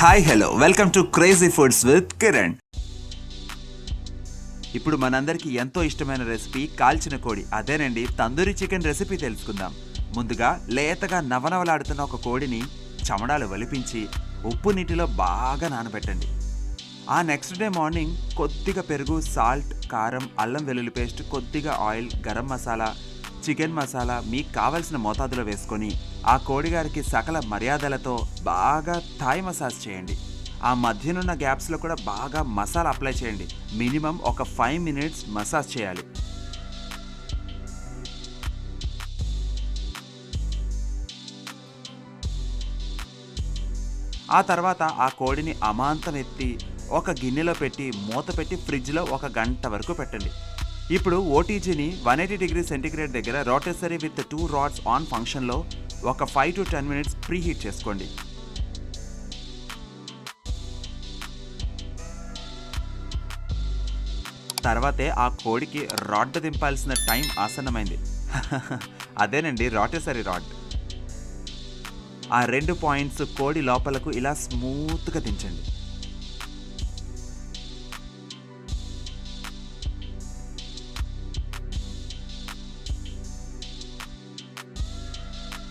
Hi hello welcome to crazy foods with Kiran. ఇప్పుడు మనందరికీ ఎంతో ఇష్టమైన రెసిపీ కాల్చిన కోడి, అదేనండి తందూరి చికెన్ రెసిపీ తెలుసుకుందాం. ముందుగా లేతగా నవనవలాడుతున్న ఒక కోడిని చమడాలు వలిపించి ఉప్పు నీటిలో బాగా నానబెట్టండి. ఆ నెక్స్ట్ డే మార్నింగ్ కొద్దిగా పెరుగు, సాల్ట్, కారం, అల్లం వెల్లుల్లి పేస్ట్, కొద్దిగా ఆయిల్, గరం మసాలా, చికెన్ మసాలా మీకు కావలసిన మోతాదులో వేసుకొని ఆ కోడిగారికి సకల మర్యాదలతో బాగా థాయ్ మసాజ్ చేయండి. ఆ మధ్యనున్న గ్యాప్స్లో కూడా బాగా మసాలా అప్లై చేయండి. మినిమం ఒక 5 minutes మసాజ్ చేయాలి. ఆ తర్వాత ఆ కోడిని అమాంతం ఎత్తి ఒక గిన్నెలో పెట్టి మూత పెట్టి ఫ్రిడ్జ్లో 1 గంట వరకు పెట్టండి. ఇప్పుడు ఓటీజీని 180°C దగ్గర రోటేసరీ విత్ 2 rods ఆన్ ఫంక్షన్లో ఒక 5 to 10 minutes ప్రీ హీట్ చేసుకోండి. తర్వాతే ఆ కోడికి రాడ్ దింపాల్సిన టైం ఆసన్నమైంది. అదేనండి రోటేసరీ రాడ్. ఆ 2 points కోడి లోపలకు ఇలా స్మూత్గా దించండి.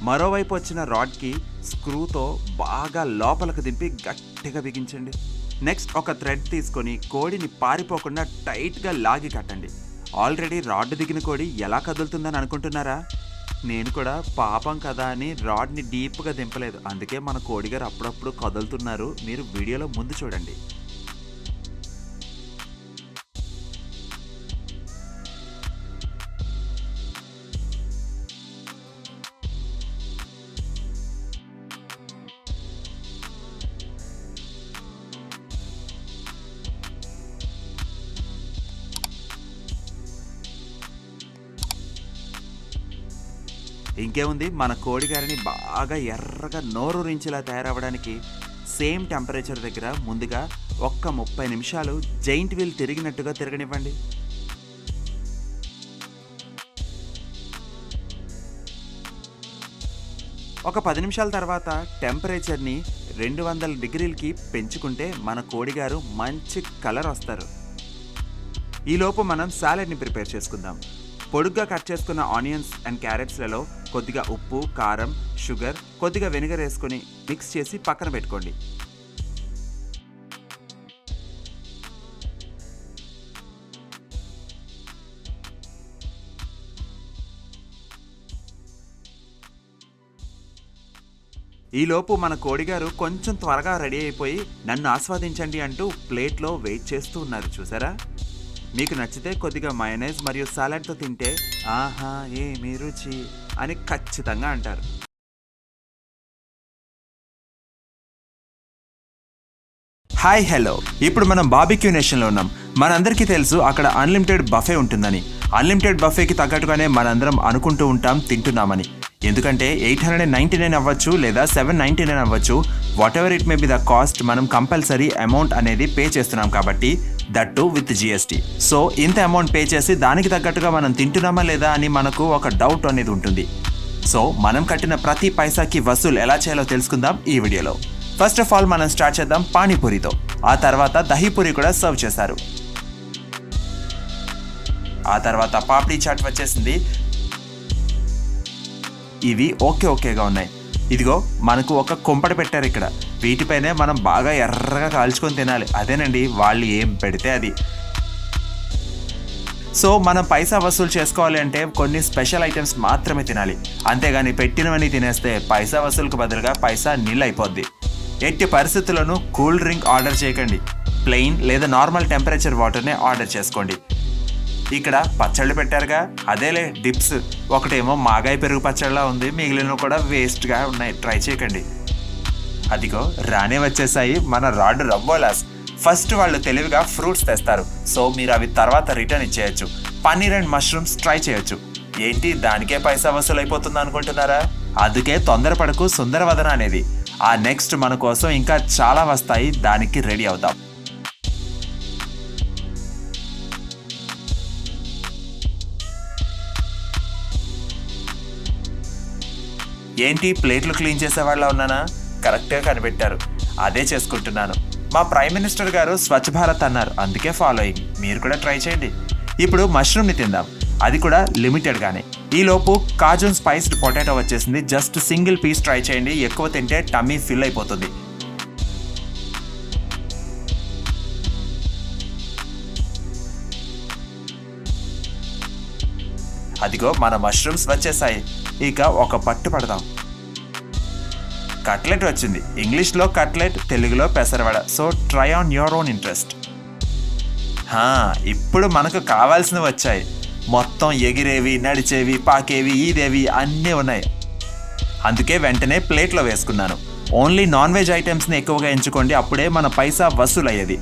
మరోవైపు వచ్చిన రాడ్కి స్క్రూతో బాగా లోపలకు దింపి గట్టిగా బిగించండి. నెక్స్ట్ ఒక థ్రెడ్ తీసుకొని కోడిని పారిపోకుండా టైట్గా లాగి కట్టండి. ఆల్రెడీ రాడ్ దిగిన కోడి ఎలా కదులుతుందని అనుకుంటున్నారా? నేను కూడా పాపం కదా అని రాడ్ని డీప్గా దింపలేదు, అందుకే మన కోడిగారు అప్పుడప్పుడు కదులుతున్నారు. మీరు వీడియోలో ముందు చూడండి. ఇంకేముంది, మన కోడిగారిని బాగా ఎర్రగా నోరూరించేలా తయారవ్వడానికి సేమ్ టెంపరేచర్ దగ్గర ముందుగా ఒక్క 30 నిమిషాలు జైంట్ వీల్ తిరిగినట్టుగా తిరగనివ్వండి. ఒక 10 నిమిషాల తర్వాత టెంపరేచర్ని 200 degreesకి పెంచుకుంటే మన కోడిగారు మంచి కలర్ వస్తారు. ఈలోపు మనం సాలెడ్ని ప్రిపేర్ చేసుకుందాం. పొడుగ్గా కట్ చేసుకున్న ఆనియన్స్ అండ్ క్యారెట్స్లలో కొద్దిగా ఉప్పు, కారం, షుగర్, కొద్దిగా వెనిగర్ వేసుకొని మిక్స్ చేసి పక్కన పెట్టుకోండి. ఈలోపు మన కోడిగారు కొంచెం త్వరగా రెడీ అయిపోయి నన్ను ఆస్వాదించండి అంటూ ప్లేట్లో వెయిట్ చేస్తూ ఉన్నారు. చూసారా? మీకు నచ్చితే కొద్దిగా మయోనైజ్ మరియు సాలడ్తో తింటే ఆహా ఏమి రుచి అని ఖచ్చితంగా అంటారు. హాయ్ హలో, ఇప్పుడు మనం బార్బిక్యూ నేషన్లో ఉన్నాం. మనందరికీ తెలుసు అక్కడ అన్లిమిటెడ్ బఫే ఉంటుందని. అన్లిమిటెడ్ బఫేకి తగ్గట్టుగానే మనందరం అనుకుంటూ ఉంటాం, తింటున్నామని. ఎందుకంటే 899 అవ్వచ్చు లేదా 799 అవ్వచ్చు, what ever it may be the cost, మనం కంపల్సరీ అమౌంట్ అనేది పే చేస్తున్నాం కాబట్టి, that to with GST. So ఇంత అమౌంట్ పే చేసి దానికి తగ్గట్టుగా మనం తింటున్నామా లేదా అని మనకు ఒక డౌట్ అనేది ఉంటుంది. సో మనం కట్టిన ప్రతి పైసాకి వసూలు ఎలా చేయాలో తెలుసుకుందాం ఈ వీడియోలో. ఫస్ట్ ఆఫ్ ఆల్ మనం స్టార్ట్ చేద్దాం పానీపూరితో. ఆ తర్వాత దహీపూరి కూడా సర్వ్ చేశారు. ఆ తర్వాత పాపడీ చాట్ వచ్చేసింది. ఇవి ఓకేగా ఉన్నాయి. ఇదిగో మనకు ఒక కొంపట పెట్టారు ఇక్కడ. వీటిపైనే మనం బాగా ఎర్రగా కాల్చుకొని తినాలి. అదేనండి వాళ్ళు ఏం పెడితే అది. సో మనం పైసా వసూలు చేసుకోవాలి అంటే కొన్ని స్పెషల్ ఐటమ్స్ మాత్రమే తినాలి. అంతేగాని పెట్టినవన్నీ తినేస్తే పైసా వసూలుకు బదులుగా పైసా నీళ్ళు అయిపోద్ది. ఎట్టి పరిస్థితుల్లోనూ కూల్ డ్రింక్ ఆర్డర్ చేయకండి. ప్లెయిన్ లేదా నార్మల్ టెంపరేచర్ వాటర్నే ఆర్డర్ చేసుకోండి. ఇక్కడ పచ్చళ్ళు పెట్టారుగా, అదేలే డిప్స్. ఒకటేమో మాగాయ పెరుగు పచ్చళ్ళ ఉంది, మిగిలినవి కూడా వేస్ట్గా ఉన్నాయి, ట్రై చేయకండి. అదిగో రానే వచ్చేసాయి మన రాడ్ రబ్బోలాస్. ఫస్ట్ వాళ్ళు తెలివిగా ఫ్రూట్స్ తెస్తారు, సో మీరు అవి తర్వాత రిటర్న్ ఇచ్చేయచ్చు. పన్నీర్ అండ్ మష్రూమ్స్ ట్రై చేయొచ్చు. ఏంటి దానికే పైసా వసూలు అయిపోతుంది అనుకుంటున్నారా? అందుకే తొందరపడకు సుందరవదన అనేది. ఆ నెక్స్ట్ మన కోసం ఇంకా చాలా వస్తాయి, దానికి రెడీ అవుతాం. ఏంటి ప్లేట్లు క్లీన్ చేసేవాళ్ళ ఉన్నానా? కరెక్ట్గా కనిపెట్టారు. అదే చేసుకుంటున్నాను. మా ప్రైమ్ మినిస్టర్ గారు స్వచ్ఛ భారత్ అన్నారు, అందుకే ఫాలోయింగ్. మీరు కూడా ట్రై చేయండి. ఇప్పుడు మష్రూమ్ని తిందాం, అది కూడా లిమిటెడ్గానే. ఈలోపు కాజూన్ స్పైస్డ్ పొటాటో వచ్చేసింది. జస్ట్ సింగిల్ పీస్ ట్రై చేయండి, ఎక్కువ తింటే టమ్మీ ఫిల్ అయిపోతుంది. అదిగో మన మష్రూమ్స్ వచ్చేసాయి. ఇక ఒక పట్టు పడదాం. కట్లెట్ వచ్చింది. ఇంగ్లీష్లో కట్లెట్, తెలుగులో పెసరవడ. So try on your own interest. ఇప్పుడు మనకు కావాల్సినవి వచ్చాయి. మొత్తం ఎగిరేవి, నడిచేవి, పాకేవి, ఈదేవి అన్నీ ఉన్నాయి. అందుకే వెంటనే ప్లేట్లో వేసుకున్నాను. ఓన్లీ నాన్ వెజ్ ఐటమ్స్ని ఎక్కువగా ఎంచుకోండి, అప్పుడే మన పైసా వసూలు అయ్యేది.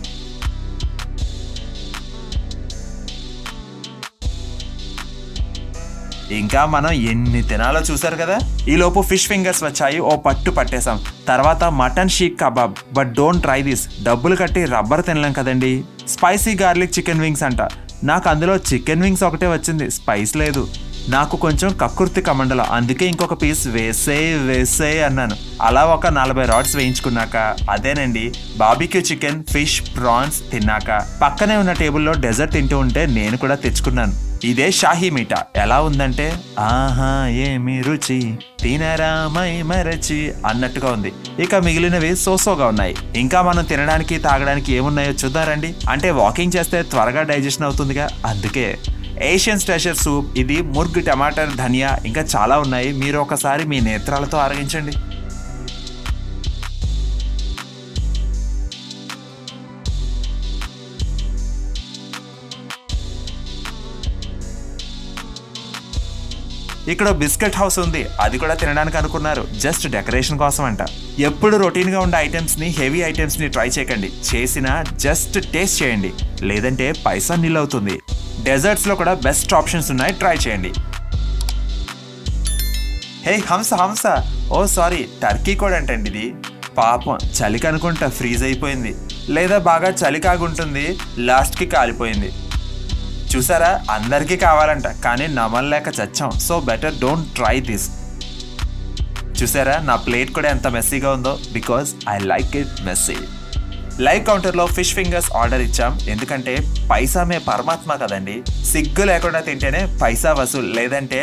ఇంకా మనం ఎన్ని తినాలో చూసారు కదా. ఈలోపు ఫిష్ ఫింగర్స్ వచ్చాయి, ఓ పట్టు పట్టేశాం. తర్వాత mutton షీక్ kebab. But don't try this, డబ్బులు కట్టి రబ్బర్ తినలేం కదండి. స్పైసీ గార్లిక్ చికెన్ వింగ్స్ అంట. నాకు అందులో చికెన్ వింగ్స్ ఒకటే వచ్చింది, స్పైస్ లేదు. నాకు కొంచెం కక్కుర్తి కమండల, అందుకే ఇంకొక పీస్ వేసే అన్నాను. అలా ఒక 40 రాడ్స్ వేయించుకున్నాక, అదేనండి బార్బిక్యూ చికెన్, ఫిష్, ప్రాన్స్ తిన్నాక పక్కనే ఉన్న టేబుల్లో డెజర్ట్ తింటూ ఉంటే నేను కూడా తెచ్చుకున్నాను. ఇదే షాహీ మీఠా. ఎలా ఉందంటే ఆహా ఏమి రుచి తినరామై మరచి అన్నట్టుగా ఉంది. ఇక మిగిలినవి సోసోగా ఉన్నాయి. ఇంకా మనం తినడానికి తాగడానికి ఏమున్నాయో చూద్దారండి. అంటే వాకింగ్ చేస్తే త్వరగా డైజెషన్ అవుతుందిగా, అందుకే ఏషియన్ స్ట్రెషర్ సూప్, ఇది ముర్గ్, టమాటర్, ధనియా, ఇంకా చాలా ఉన్నాయి. మీరు ఒకసారి మీ నేత్రాలతో ఆరగించండి. ఇక్కడ బిస్కెట్ హౌస్ ఉంది, అది కూడా తినడానికి అనుకున్నారు, జస్ట్ డెకరేషన్ కోసం అంట. ఎప్పుడు రొటీన్గా ఉండే ఐటమ్స్ని, హెవీ ఐటమ్స్ని ట్రై చేయకండి. చేసినా జస్ట్ టేస్ట్ చేయండి, లేదంటే పైసా నిల్ అవుతుంది. డెజర్ట్స్లో కూడా బెస్ట్ ఆప్షన్స్ ఉన్నాయి, ట్రై చేయండి. హే హంస, ఓ సారీ, టర్కీ కూడా అంటండి ఇది. పాపం చలికి అనుకుంటా ఫ్రీజ్ అయిపోయింది, లేదా బాగా చలి కాగుంటుంది, లాస్ట్కి కాలిపోయింది. చూసారా, అందరికీ కావాలంట, కానీ నమ్మలేక చచ్చాం. So better don't try this. చూసారా నా ప్లేట్ కూడా ఎంత మెస్సీగా ఉందో, because I like it messy. Live కౌంటర్లో ఫిష్ ఫింగర్స్ ఆర్డర్ ఇచ్చాం, ఎందుకంటే పైసామే పరమాత్మ కదండి. సిగ్గు లేకుండా తింటేనే పైసా వసూలు, లేదంటే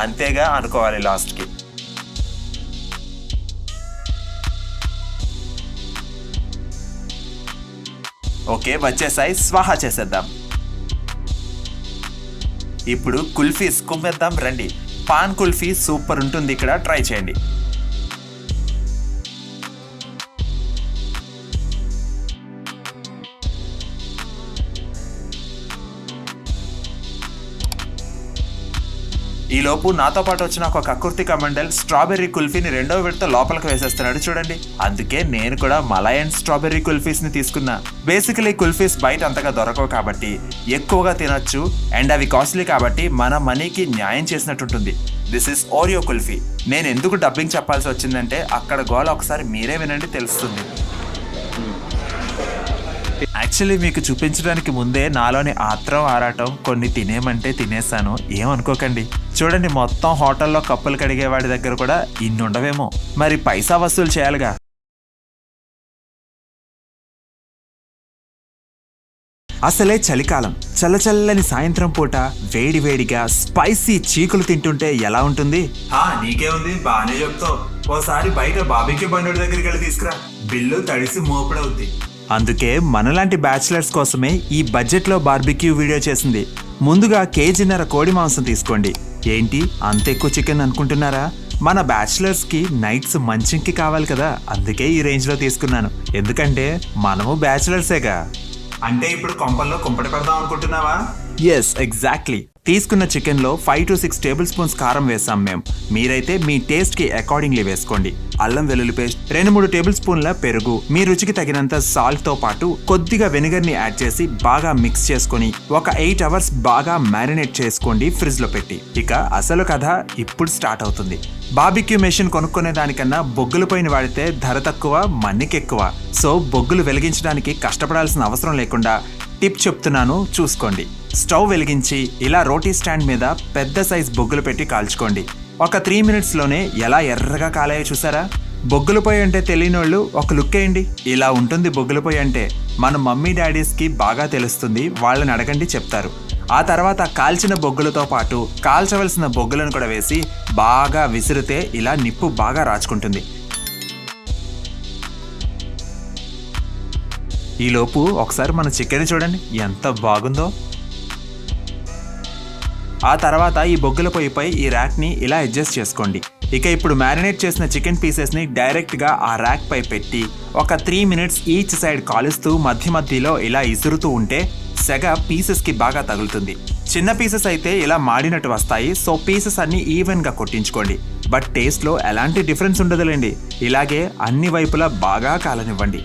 అంతేగా అనుకోవాలి లాస్ట్కి. ఓకే వచ్చేసాయి, స్వాహా చేసేద్దాం. ఇప్పుడు కుల్ఫీస్ కుమ్మేద్దాం రండి. పాన్ కుల్ఫీ సూపర్ ఉంటుంది, ఇక్కడ ట్రై చేయండి. ఈలోపు నాతో పాటు వచ్చిన ఒక కక్కుర్తి కమండల్ స్ట్రాబెర్రీ కుల్ఫీని రెండో విడత లోపలికి వేసేస్తున్నాడు చూడండి. అందుకే నేను కూడా మలై అండ్ స్ట్రాబెర్రీ కుల్ఫీస్ ని తీసుకున్నా. బేసికలీ కుల్ఫీస్ బయట అంతగా దొరకవు కాబట్టి ఎక్కువగా తినొచ్చు, అండ్ అవి కాస్ట్లీ కాబట్టి మన మనీకి న్యాయం చేసినట్టుంటుంది. This is Oreo kulfi. నేను ఎందుకు డబ్బింగ్ చెప్పాల్సి వచ్చిందంటే అక్కడ గోల ఒకసారి మీరే వినండి, తెలుస్తుంది. యాక్చువల్లీ మీకు చూపించడానికి ముందే నాలోని ఆత్రం ఆరాటం కొన్ని తినేమంటే తినేసాను, ఏమనుకోకండి. చూడండి మొత్తం హోటల్లో కప్పులు కడిగేవాడి దగ్గర కూడా ఇన్ని ఉండవేమో, మరి పైసా వసూలు చేయాలిగా. అసలే చలికాలం, చల్లచల్లని సాయంత్రం పూట వేడివేడిగా స్పైసీ చీకులు తింటుంటే ఎలా ఉంటుంది? నీకే ఉంది, బానే చెప్తావు. ఓసారి బయట బాబీక్యూ బండి దగ్గరికి వెళ్ళి తీసుకురా, బిల్లు తడిసి మోపడవుద్ది. అందుకే మనలాంటి బ్యాచిలర్స్ కోసమే ఈ బడ్జెట్లో బార్బిక్యూ వీడియో చేసింది. ముందుగా 1.5 కేజీ కోడి మాంసం తీసుకోండి. ఏంటి అంత ఎక్కువ చికెన్ అనుకుంటున్నారా? మన బ్యాచిలర్స్కి నైట్స్ మంచింకి కావాలి కదా, అందుకే ఈ రేంజ్లో తీసుకున్నాను. ఎందుకంటే మనము బ్యాచిలర్సేగా. అంటే ఇప్పుడు కొంపల్లో కుంపటి పెడదాం అనుకుంటున్నావా? Yes exactly. తీసుకున్న చికెన్లో 5 to 6 టేబుల్ స్పూన్స్ కారం వేసాం మేము. మీరైతే మీ టేస్ట్కి అకార్డింగ్లీ వేసుకోండి. అల్లం వెల్లుల్లి పేస్ట్, 2-3 టేబుల్ స్పూన్ల పెరుగు, మీ రుచికి తగినంత సాల్ట్తో పాటు కొద్దిగా వెనిగర్ని యాడ్ చేసి బాగా మిక్స్ చేసుకొని ఒక 8 hours బాగా మ్యారినేట్ చేసుకోండి ఫ్రిడ్జ్లో పెట్టి. ఇక అసలు కథ ఇప్పుడు స్టార్ట్ అవుతుంది. బార్బిక్యూ మెషిన్ కొనుక్కునే దానికన్నా బొగ్గుల పైన వాడితే ధర తక్కువ, మన్నికెక్కువ. సో బొగ్గులు వెలిగించడానికి కష్టపడాల్సిన అవసరం లేకుండా టిప్ చెప్తున్నాను, చూసుకోండి. స్టవ్ వెలిగించి ఇలా రోటీ స్టాండ్ మీద పెద్ద సైజ్ బొగ్గులు పెట్టి కాల్చుకోండి. ఒక 3 minutesలోనే ఎలా ఎర్రగా కాలాయో చూసారా? బొగ్గుల పొయ్యి అంటే తెలియని వాళ్ళు ఒక లుక్ వేయండి. ఇలా ఉంటుంది బొగ్గుల పొయ్యి అంటే. మన మమ్మీ డాడీస్కి బాగా తెలుస్తుంది, వాళ్ళని అడగండి చెప్తారు. ఆ తర్వాత కాల్చిన బొగ్గులతో పాటు కాల్చవలసిన బొగ్గులను కూడా వేసి బాగా విసిరితే ఇలా నిప్పు బాగా రాచుకుంటుంది. ఈలోపు ఒకసారి మన చికెన్ చూడండి ఎంత బాగుందో. ఆ తర్వాత ఈ బొగ్గుల పొయ్యిపై ఈ ర్యాక్ని ఇలా అడ్జస్ట్ చేసుకోండి. ఇక ఇప్పుడు మ్యారినేట్ చేసిన చికెన్ పీసెస్ని డైరెక్ట్గా ఆ ర్యాక్ పై పెట్టి ఒక 3 minutes ఈచ్ సైడ్ కాలుస్తూ మధ్య మధ్యలో ఇలా ఇసురుతూ ఉంటే సెగ పీసెస్కి బాగా తగులుతుంది. చిన్న పీసెస్ అయితే ఇలా మాడినట్టు వస్తాయి. సో పీసెస్ అన్ని ఈవెన్గా కొట్టించుకోండి. బట్ టేస్ట్లో ఎలాంటి డిఫరెన్స్ ఉండదులేండి. ఇలాగే అన్ని వైపులా బాగా కాలనివ్వండి.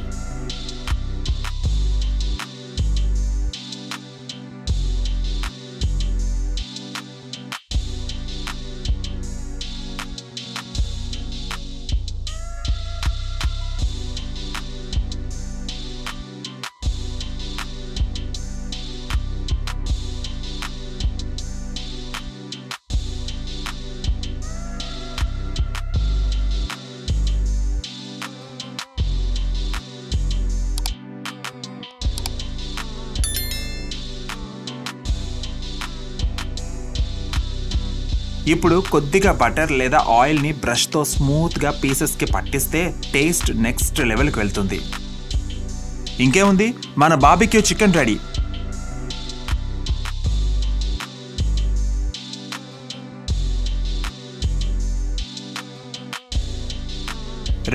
ఇప్పుడు కొద్దిగా బటర్ లేదా ఆయిల్ని బ్రష్తో స్మూత్గా పీసెస్కి పట్టిస్తే టేస్ట్ నెక్స్ట్ లెవెల్కి వెళ్తుంది. ఇంకేముంది, మన బార్బిక్యూ చికెన్ రెడీ.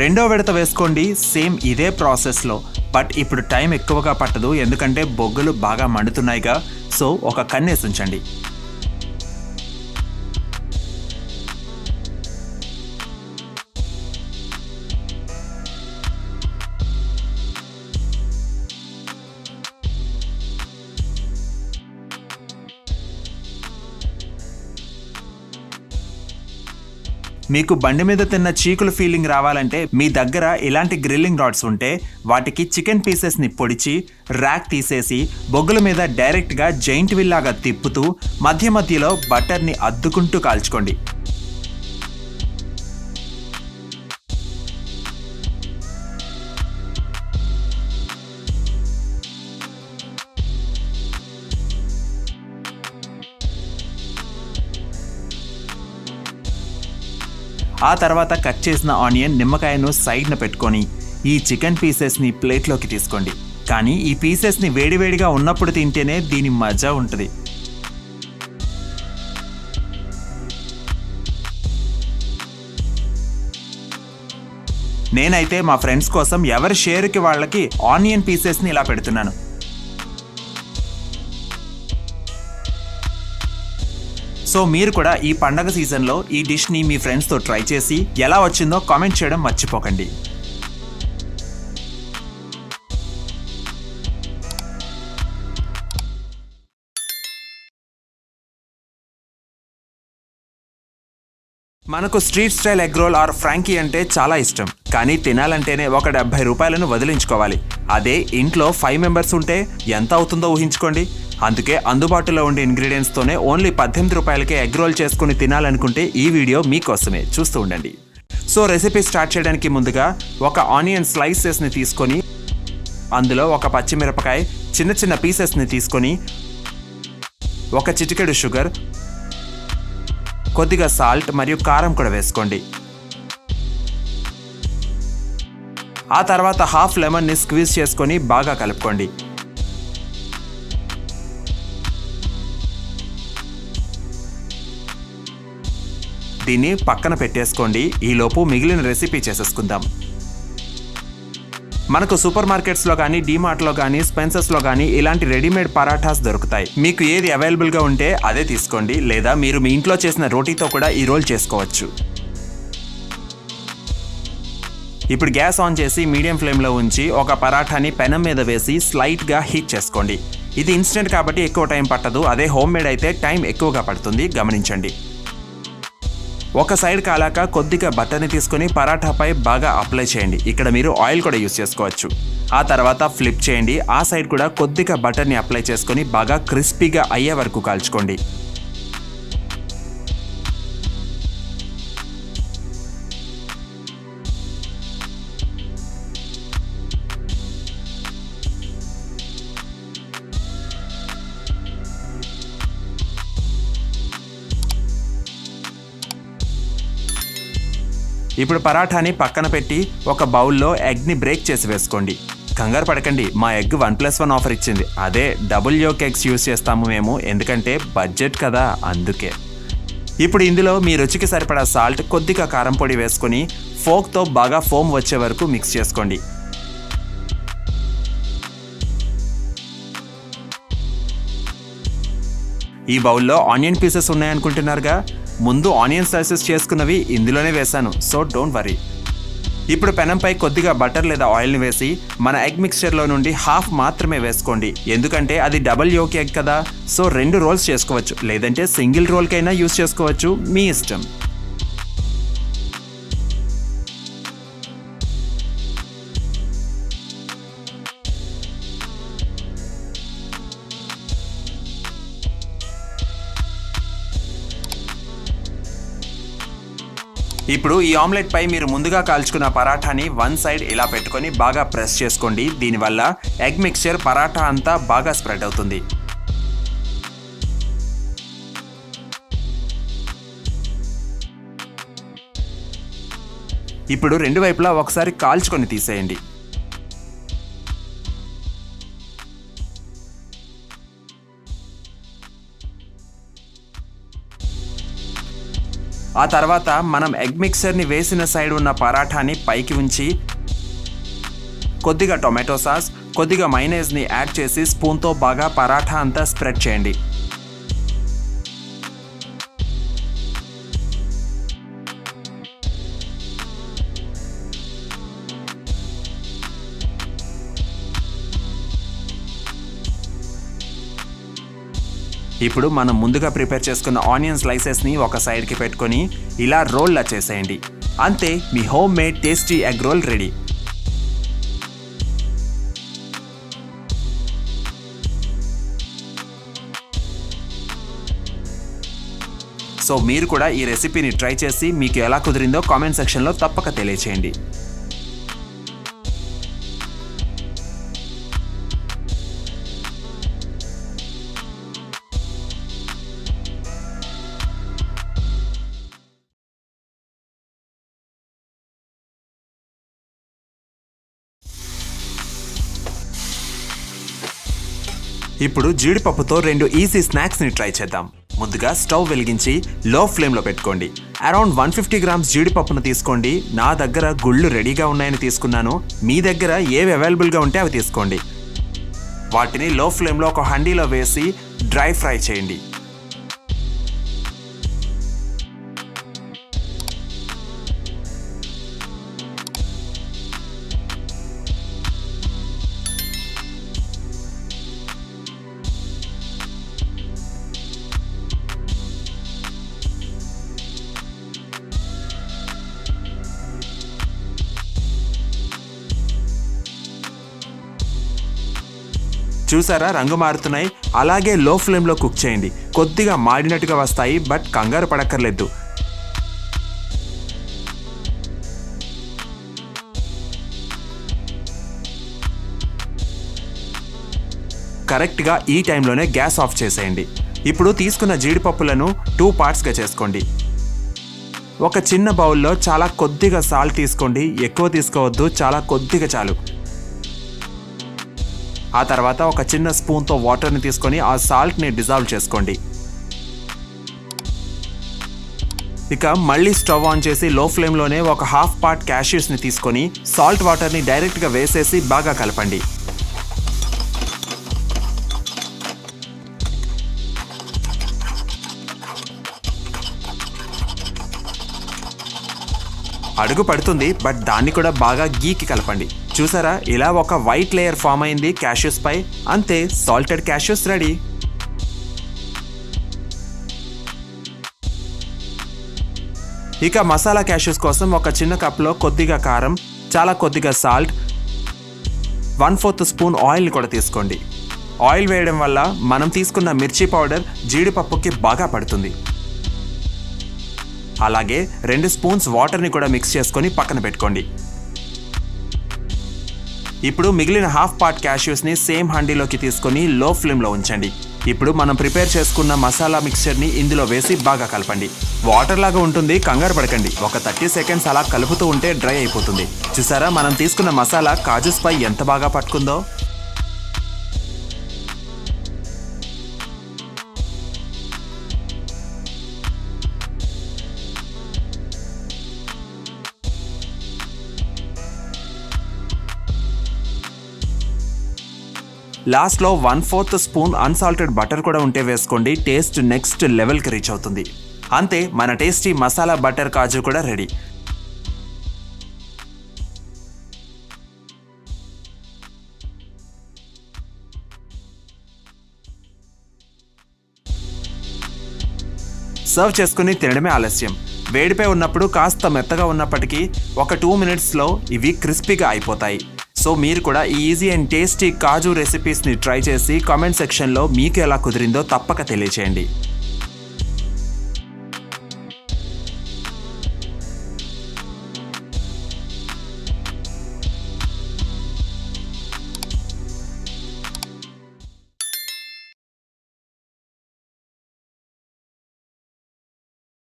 రెండో విడత వేసుకోండి సేమ్ ఇదే ప్రాసెస్లో. బట్ ఇప్పుడు టైం ఎక్కువగా పట్టదు, ఎందుకంటే బొగ్గులు బాగా మండుతున్నాయిగా. సో ఒక కన్నేసి ఉంచండి. మీకు బండి మీద తిన్న చీకుల ఫీలింగ్ రావాలంటే మీ దగ్గర ఇలాంటి గ్రిల్లింగ్ రాడ్స్ ఉంటే వాటికి చికెన్ పీసెస్ని పొడిచి ర్యాక్ తీసేసి బొగ్గుల మీద డైరెక్ట్గా జైంట్ వీల్ లాగా తిప్పుతూ మధ్య మధ్యలో బటర్ని అద్దుకుంటూ కాల్చుకోండి. ఆ తర్వాత కట్ చేసిన ఆనియన్, నిమ్మకాయను సైడ్న పెట్టుకొని ఈ చికెన్ పీసెస్ని ప్లేట్లోకి తీసుకోండి. కానీ ఈ పీసెస్ని వేడివేడిగా ఉన్నప్పుడు తింటేనే దీని మజా ఉంటుంది. నేనైతే మా ఫ్రెండ్స్ కోసం ఎవరి షేర్కి వాళ్ళకి ఆనియన్ పీసెస్ని ఇలా పెడుతున్నాను. సో మీరు కూడా ఈ పండగ సీజన్లో ఈ డిష్ని మీ ఫ్రెండ్స్తో ట్రై చేసి ఎలా వచ్చిందో కామెంట్ చేయడం మర్చిపోకండి. మనకు street style egg roll or frankie అంటే చాలా ఇష్టం. కానీ తినాలంటేనే ఒక 70 రూపాయలను వదిలించుకోవాలి. అదే ఇంట్లో 5 మెంబర్స్ ఉంటే ఎంత అవుతుందో ఊహించుకోండి. అందుకే అందుబాటులో ఉండే ఇంగ్రీడియంట్స్తోనే ఓన్లీ 18 రూపాయలకే ఎగ్ రోల్ చేసుకుని తినాలనుకుంటే ఈ వీడియో మీకోసమే, చూస్తూ ఉండండి. సో రెసిపీ స్టార్ట్ చేయడానికి ముందుగా ఒక ఆనియన్ స్లైసెస్ని తీసుకొని అందులో ఒక పచ్చిమిరపకాయ చిన్న చిన్న పీసెస్ని తీసుకొని ఒక చిటికెడు షుగర్, కొద్దిగా సాల్ట్ మరియు కారం కూడా వేసుకోండి. ఆ తర్వాత హాఫ్ లెమన్ని స్క్వీజ్ చేసుకొని బాగా కలుపుకోండి. దీన్ని పక్కన పెట్టేసుకోండి. ఈలోపు మిగిలిన రెసిపీ చేసేసుకుందాం. మనకు సూపర్ మార్కెట్స్లో కానీ, డీమార్ట్లో కానీ, స్పెన్సర్స్లో కానీ ఇలాంటి రెడీమేడ్ పరాఠాస్ దొరుకుతాయి. మీకు ఏది అవైలబుల్గా ఉంటే అదే తీసుకోండి. లేదా మీరు మీ ఇంట్లో చేసిన రోటీతో కూడా ఈ రోల్ చేసుకోవచ్చు. ఇప్పుడు గ్యాస్ ఆన్ చేసి మీడియం ఫ్లేమ్లో ఉంచి ఒక పరాఠాని పెనం మీద వేసి స్లైట్గా హీట్ చేసుకోండి. ఇది ఇన్స్టెంట్ కాబట్టి ఎక్కువ టైం పట్టదు. అదే హోమ్ మేడ్ అయితే టైం ఎక్కువగా పడుతుంది, గమనించండి. ఒక సైడ్ కాలాక కొద్దిగా బటర్ని తీసుకొని పరాఠాపై బాగా అప్లై చేయండి. ఇక్కడ మీరు ఆయిల్ కూడా యూస్ చేసుకోవచ్చు. ఆ తర్వాత ఫ్లిప్ చేయండి. ఆ సైడ్ కూడా కొద్దిగా బటర్ని అప్లై చేసుకొని బాగా క్రిస్పీగా అయ్యే వరకు కాల్చుకోండి. ఇప్పుడు పరాఠాని పక్కన పెట్టి ఒక బౌల్లో ఎగ్ని బ్రేక్ చేసి వేసుకోండి. కంగారు పడకండి, మా ఎగ్ 1+1 ఆఫర్ ఇచ్చింది. అదే డబుల్ యోక్ ఎగ్స్ యూస్ చేస్తాము మేము, ఎందుకంటే బడ్జెట్ కదా అందుకే. ఇప్పుడు ఇందులో మీ రుచికి సరిపడా సాల్ట్, కొద్దిగా కారం పొడి వేసుకొని ఫోక్తో బాగా ఫోమ్ వచ్చే వరకు మిక్స్ చేసుకోండి. ఈ బౌల్లో ఆనియన్ పీసెస్ ఉన్నాయనుకుంటున్నారుగా, ముందు ఆనియన్ స్లైసెస్ చేసుకున్నవి ఇందులోనే వేశాను, సో డోంట్ వరీ. ఇప్పుడు పెనంపై కొద్దిగా బటర్ లేదా ఆయిల్ని వేసి మన ఎగ్ మిక్స్చర్లో నుండి హాఫ్ మాత్రమే వేసుకోండి, ఎందుకంటే అది డబుల్ యోక్ ఎగ్ కదా. సో 2 రోల్స్ చేసుకోవచ్చు, లేదంటే సింగిల్ రోల్కైనా యూస్ చేసుకోవచ్చు, మీ ఇష్టం. ఇప్పుడు ఈ ఆమ్లెట్ పై మీరు ముందుగా కాల్చుకున్న పరాఠాని వన్ సైడ్ ఇలా పెట్టుకొని బాగా ప్రెస్ చేసుకోండి. దీనివల్ల ఎగ్ మిక్స్చర్ పరాఠా అంతా బాగా స్ప్రెడ్ అవుతుంది. ఇప్పుడు 2 వైపులా ఒకసారి కాల్చుకొని తీసేయండి. ఆ తర్వాత మనం ఎగ్ మిక్సర్ని వేసిన సైడ్ ఉన్న పరాఠాని పైకి ఉంచి కొద్దిగా టొమాటో సాస్, కొద్దిగా మైనేజ్ని యాడ్ చేసి స్పూన్తో బాగా పరాఠా అంతా స్ప్రెడ్ చేయండి. ఇప్పుడు మనం ముందుగా ప్రిపేర్ చేసుకున్న ఆనియన్ స్లైసెస్ని ఒక సైడ్కి పెట్టుకొని ఇలా రోల్లా చేసేయండి. అంతే, మీ home made tasty egg roll ready. So మీరు కూడా ఈ రెసిపీని ట్రై చేసి మీకు ఎలా కుదిరిందో కామెంట్ సెక్షన్లో తప్పక తెలియచేయండి. ఇప్పుడు జీడిపప్పుతో 2 ఈజీ స్నాక్స్ని ట్రై చేద్దాం. ముందుగా స్టవ్ వెలిగించి లో ఫ్లేమ్లో పెట్టుకోండి. అరౌండ్ 150 గ్రామ్స్ జీడిపప్పును తీసుకోండి. నా దగ్గర గుళ్ళు రెడీగా ఉన్నాయని తీసుకున్నాను, మీ దగ్గర ఏవి అవైలబుల్గా ఉంటే అవి తీసుకోండి. వాటిని లో ఫ్లేమ్లో ఒక హండీలో వేసి డ్రై ఫ్రై చేయండి. చూసారా, రంగు మారుతున్నాయి. అలాగే లో ఫ్లేమ్లో కుక్ చేయండి. కొద్దిగా మాడినట్టుగా వస్తాయి, బట్ కంగారు పడక్కర్లేదు. కరెక్ట్గా ఈ టైంలోనే గ్యాస్ ఆఫ్ చేసేయండి. ఇప్పుడు తీసుకున్న జీడిపప్పులను 2 పార్ట్స్గా చేసుకోండి. ఒక చిన్న బౌల్లో చాలా కొద్దిగా సాల్ట్ తీసుకోండి, ఎక్కువ తీసుకోవద్దు, చాలా కొద్దిగా చాలు. ఆ తర్వాత ఒక చిన్న స్పూన్తో వాటర్ని తీసుకొని ఆ సాల్ట్ని డిజాల్వ్ చేసుకోండి. ఇక మళ్ళీ స్టవ్ ఆన్ చేసి లో ఫ్లేమ్లోనే ఒక హాఫ్ పార్ట్ క్యాష్యూస్ని తీసుకొని సాల్ట్ వాటర్ని డైరెక్ట్గా వేసేసి బాగా కలపండి. అడుగు పడుతుంది, బట్ దాన్ని కూడా బాగా గీకి కలపండి. చూసారా, ఇలా ఒక వైట్ లేయర్ ఫామ్ అయింది క్యాష్యూస్ పై. అంతే, సాల్టెడ్ క్యాష్యూస్ రెడీ. ఇక మసాలా క్యాష్యూస్ కోసం ఒక చిన్న కప్లో కొద్దిగా కారం, చాలా కొద్దిగా సాల్ట్, 1/4 స్పూన్ ఆయిల్ని కూడా తీసుకోండి. ఆయిల్ వేయడం వల్ల మనం తీసుకున్న మిర్చి పౌడర్ జీడిపప్పుకి బాగా పడుతుంది. అలాగే 2 స్పూన్స్ వాటర్ని కూడా మిక్స్ చేసుకొని పక్కన పెట్టుకోండి. ఇప్పుడు మిగిలిన హాఫ్ పార్ట్ క్యాష్యూస్ని సేమ్ హండీలోకి తీసుకొని లో ఫ్లేమ్లో ఉంచండి. ఇప్పుడు మనం ప్రిపేర్ చేసుకున్న మసాలా మిక్చర్ని ఇందులో వేసి బాగా కలపండి. వాటర్ లాగా ఉంటుంది, కంగారు పడకండి. ఒక 30 సెకండ్స్ అలా కలుపుతూ ఉంటే డ్రై అయిపోతుంది. చూసారా మనం తీసుకున్న మసాలా కాజు స్పై ఎంత బాగా పట్టుకుందో. లాస్ట్లో 1/4 స్పూన్ అన్సాల్టెడ్ బటర్ కూడా ఉంటే వేసుకోండి. టేస్ట్ నెక్స్ట్ లెవెల్కి రీచ్ అవుతుంది. అంతే, మన టేస్టీ మసాలా బటర్ కాజు కూడా రెడీ. సర్వ్ చేసుకుని తినడమే ఆలస్యం. వేడిపై ఉన్నప్పుడు కాస్త మెత్తగా ఉన్నప్పటికీ ఒక 2 మినిట్స్లో ఇవి క్రిస్పీగా అయిపోతాయి. సో మీరు కూడా ఈ ఈజీ అండ్ టేస్టీ కాజు రెసిపీస్ని ట్రై చేసి కామెంట్ సెక్షన్లో మీకు ఎలా కుదిరిందో తప్పక తెలియచేయండి.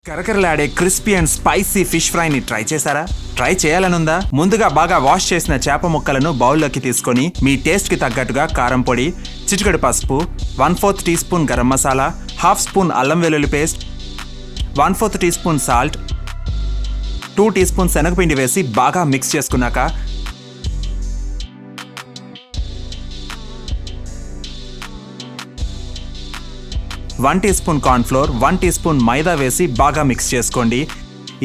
కరకరలాడే క్రిస్పీ అండ్ స్పైసీ ఫిష్ ఫ్రైని ట్రై చేశారా? ట్రై చేయాలనుందా? ముందుగా బాగా వాష్ చేసిన చేప ముక్కలను బౌల్లోకి తీసుకొని మీ టేస్ట్కి తగ్గట్టుగా కారం పొడి, చిటికెడు పసుపు, 1/4 teaspoon garam masala, 1/2 spoon అల్లం వెల్లుల్లి paste, 1/4 teaspoon salt, 2 teaspoon శనగపిండి వేసి బాగా మిక్స్ చేసుకున్నాక 1 teaspoon cornflour, 1 teaspoon maida వేసి బాగా మిక్స్ చేసుకోండి.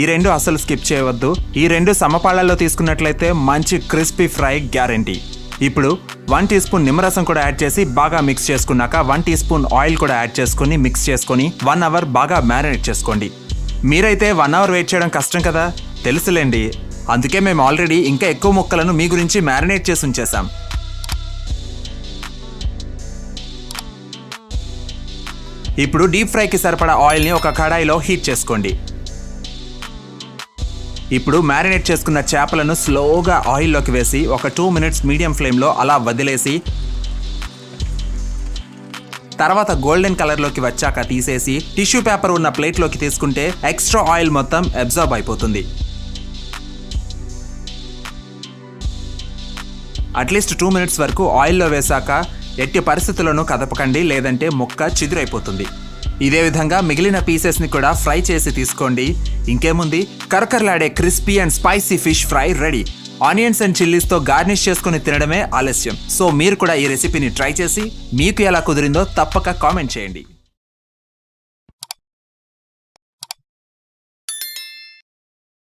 ఈ రెండు అసలు స్కిప్ చేయవద్దు. ఈ రెండు సమపాళ్లలో తీసుకున్నట్లయితే మంచి క్రిస్పీ ఫ్రై గ్యారంటీ. ఇప్పుడు 1 టీ స్పూన్ నిమ్మరసం కూడా యాడ్ చేసి బాగా మిక్స్ చేసుకున్నాక 1 టీ స్పూన్ ఆయిల్ కూడా యాడ్ చేసుకొని మిక్స్ చేసుకొని 1 అవర్ బాగా మ్యారినేట్ చేసుకోండి. మీరైతే 1 అవర్ వెయిట్ చేయడం కష్టం కదా, తెలుసులేండి. అందుకే మేము ఆల్రెడీ ఇంకా ఎక్కువ ముక్కలను మీ గురించి మ్యారినేట్ చేసి ఉంచేసాం. ఇప్పుడు డీప్ ఫ్రైకి సరిపడా ఆయిల్ని ఒక కడాయిలో హీట్ చేసుకోండి. ఇప్పుడు మ్యారినేట్ చేసుకున్న చేపలను స్లోగా ఆయిల్లోకి వేసి ఒక 2 మినిట్స్ మీడియం ఫ్లేమ్లో అలా వదిలేసి తర్వాత గోల్డెన్ కలర్లోకి వచ్చాక తీసేసి టిష్యూ పేపర్ ఉన్న ప్లేట్లోకి తీసుకుంటే ఎక్స్ట్రా ఆయిల్ మొత్తం అబ్జార్బ్ అయిపోతుంది. అట్లీస్ట్ 2 మినిట్స్ వరకు ఆయిల్లో వేశాక ఎట్టి పరిస్థితుల్లోనూ కదపకండి, లేదంటే ముక్క చిదురైపోతుంది. ఇదే విధంగా మిగిలిన పీసెస్ని కూడా ఫ్రై చేసి తీసుకోండి. ఇంకేముంది, కరకరలాడే crispy and spicy fish fry ready. Onions and చిల్లీస్తో గార్నిష్ చేసుకుని తినడమే ఆలస్యం. సో మీరు కూడా ఈ రెసిపీని ట్రై చేసి మీకు ఎలా కుదిరిందో తప్పక కామెంట్ చేయండి.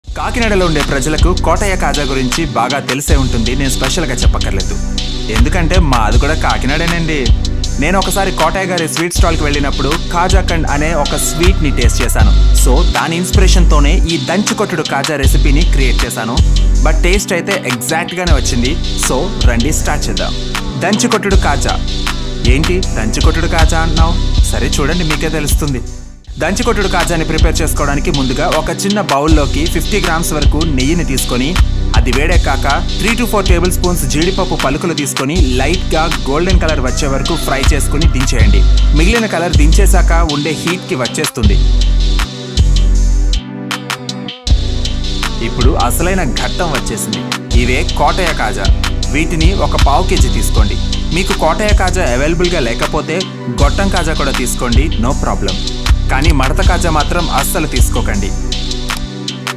కాకినాడలో ఉండే ప్రజలకు కోటయ్య కాజా గురించి బాగా తెలిసే ఉంటుంది. నేను స్పెషల్గా చెప్పక్కర్లేదు, ఎందుకంటే మాది కూడా కాకినాడేనండి. నేను ఒకసారి కోటయ్య గారి స్వీట్ స్టాల్కి వెళ్ళినప్పుడు కాజాఖండ్ అనే ఒక స్వీట్ని టేస్ట్ చేశాను. సో దాని ఇన్స్పిరేషన్తోనే ఈ దంచుకొట్టుడు కాజా రెసిపీని క్రియేట్ చేశాను. బట్ టేస్ట్ అయితే ఎగ్జాక్ట్గానే వచ్చింది. సో రండి స్టార్ట్ చేద్దాం. దంచుకొట్టుడు కాజా. ఏంటి దంచుకొట్టుడు కాజా అంటున్నావు? సరే చూడండి, మీకే తెలుస్తుంది. దంచుకొట్టుడు కాజాని ప్రిపేర్ చేసుకోవడానికి ముందుగా ఒక చిన్న బౌల్లోకి 50 గ్రామ్స్ వరకు నెయ్యిని తీసుకొని అది వేడెక్కాక 3 to 4 టేబుల్ స్పూన్స్ జీడిపప్పు పలుకులు తీసుకొని లైట్గా గోల్డెన్ కలర్ వచ్చే వరకు ఫ్రై చేసుకుని దించేయండి. మిగిలిన కలర్ దించేశాక ఉండే హీట్కి వచ్చేస్తుంది. ఇప్పుడు అసలైన ఘట్టం వచ్చేసింది. ఇవే కోటయ్య కాజా. వీటిని ఒక 1/2 కేజీ తీసుకోండి. మీకు కోటయ్య కాజా అవైలబుల్గా లేకపోతే గొట్టం కాజా కూడా తీసుకోండి, నో ప్రాబ్లం. కానీ మడత కాజా మాత్రం అస్సలు తీసుకోకండి.